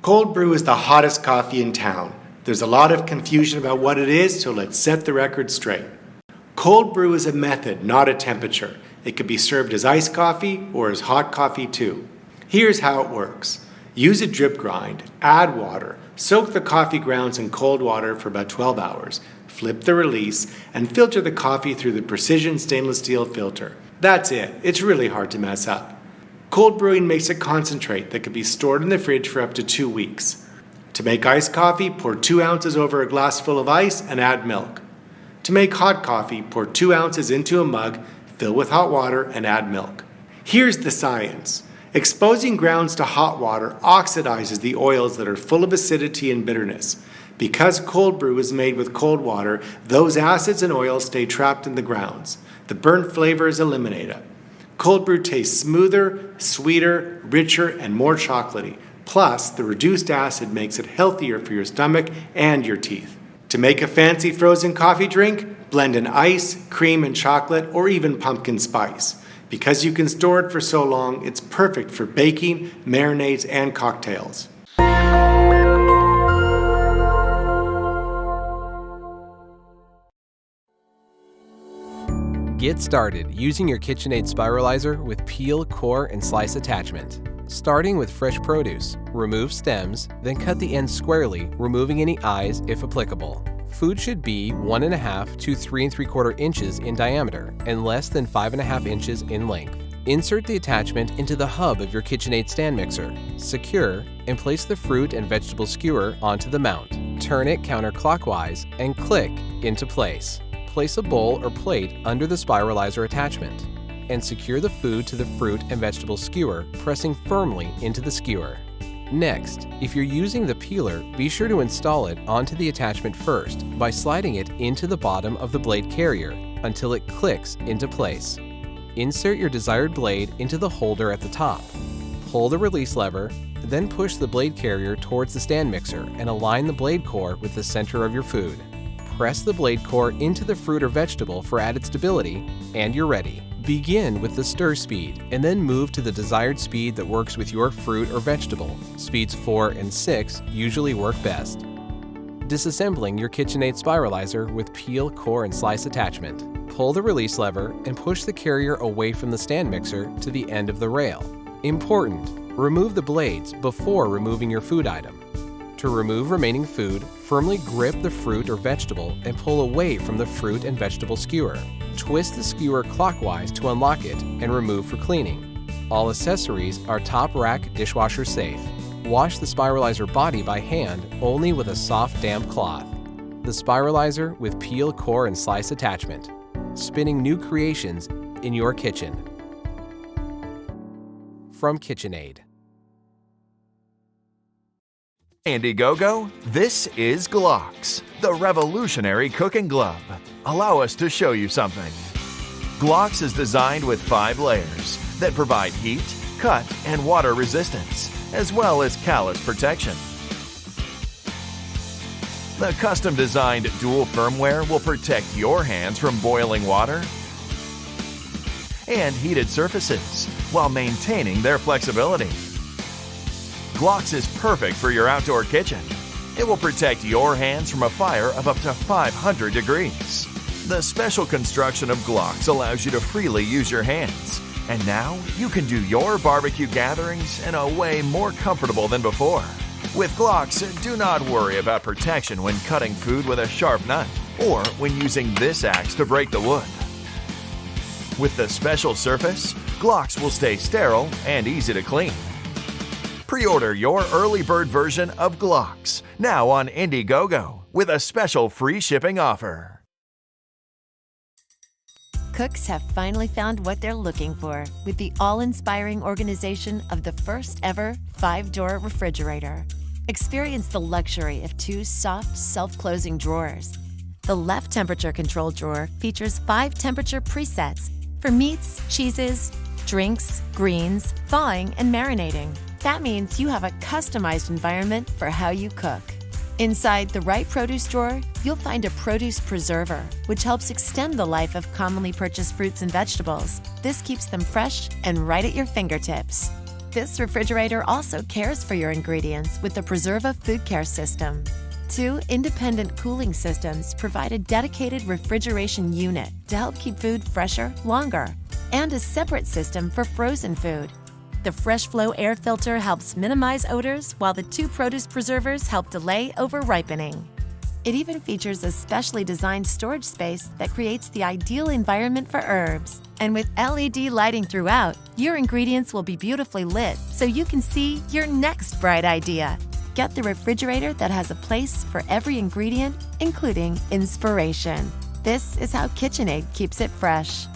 Cold brew is the hottest coffee in town. There's a lot of confusion about what it is, so let's set the record straight. Cold brew is a method, not a temperature. It can be served as iced coffee or as hot coffee too. Here's how it works. Use a drip grind, add water, soak the coffee grounds in cold water for about 12 hours, flip the release, and filter the coffee through the precision stainless steel filter. That's it. It's really hard to mess up. Cold brewing makes a concentrate that can be stored in the fridge for up to 2 weeks. To make iced coffee, pour 2 ounces over a glass full of ice and add milk. To make hot coffee, pour 2 ounces into a mug, fill with hot water, and add milk. Here's the science. Exposing grounds to hot water oxidizes the oils that are full of acidity and bitterness. Because cold brew is made with cold water, those acids and oils stay trapped in the grounds. The burnt flavor is eliminated. Cold brew tastes smoother, sweeter, richer, and more chocolatey. Plus, the reduced acid makes it healthier for your stomach and your teeth. To make a fancy frozen coffee drink, blend in ice, cream, and chocolate, or even pumpkin spice. Because you can store it for so long, it's perfect for baking, marinades, and cocktails. Get started using your KitchenAid Spiralizer with peel, core, and slice attachment. Starting with fresh produce, remove stems, then cut the ends squarely, removing any eyes if applicable. Food should be 1.5 to 3 3/4 inches in diameter and less than 5.5 inches in length. Insert the attachment into the hub of your KitchenAid stand mixer. Secure and place the fruit and vegetable skewer onto the mount. Turn it counterclockwise and click into place. Place a bowl or plate under the Spiralizer attachment and secure the food to the fruit and vegetable skewer, pressing firmly into the skewer. Next, if you're using the peeler, be sure to install it onto the attachment first by sliding it into the bottom of the blade carrier until it clicks into place. Insert your desired blade into the holder at the top. Pull the release lever, then push the blade carrier towards the stand mixer and align the blade core with the center of your food. Press the blade core into the fruit or vegetable for added stability, and you're ready. Begin with the stir speed, and then move to the desired speed that works with your fruit or vegetable. Speeds 4 and 6 usually work best. Disassembling your KitchenAid Spiralizer with peel, core, and slice attachment. Pull the release lever and push the carrier away from the stand mixer to the end of the rail. Important: remove the blades before removing your food item. To remove remaining food, firmly grip the fruit or vegetable and pull away from the fruit and vegetable skewer. Twist the skewer clockwise to unlock it and remove for cleaning. All accessories are top rack dishwasher safe. Wash the Spiralizer body by hand only with a soft, damp cloth. The Spiralizer with peel, core, and slice attachment. Spinning new creations in your kitchen. From KitchenAid. Indiegogo, this is Glocks, the revolutionary cooking glove. Allow us to show you something. Glocks is designed with 5 layers that provide heat, cut, and water resistance, as well as callus protection. The custom-designed dual firmware will protect your hands from boiling water and heated surfaces while maintaining their flexibility. Glocks is perfect for your outdoor kitchen. It will protect your hands from a fire of up to 500 degrees. The special construction of Glocks allows you to freely use your hands. And now you can do your barbecue gatherings in a way more comfortable than before. With Glocks, do not worry about protection when cutting food with a sharp knife or when using this axe to break the wood. With the special surface, Glocks will stay sterile and easy to clean. Pre-order your early bird version of Glocks now on Indiegogo with a special free shipping offer. Cooks have finally found what they're looking for with the all-inspiring organization of the first ever 5-door refrigerator. Experience the luxury of 2 soft, self-closing drawers. The left temperature control drawer features 5 temperature presets for meats, cheeses, drinks, greens, thawing, and marinating. That means you have a customized environment for how you cook. Inside the right produce drawer, you'll find a produce preserver, which helps extend the life of commonly purchased fruits and vegetables. This keeps them fresh and right at your fingertips. This refrigerator also cares for your ingredients with the Preserva Food Care System. 2 independent cooling systems provide a dedicated refrigeration unit to help keep food fresher longer, and a separate system for frozen food. The Fresh Flow air filter helps minimize odors, while the 2 produce preservers help delay over-ripening. It even features a specially designed storage space that creates the ideal environment for herbs. And with LED lighting throughout, your ingredients will be beautifully lit so you can see your next bright idea. Get the refrigerator that has a place for every ingredient, including inspiration. This is how KitchenAid keeps it fresh.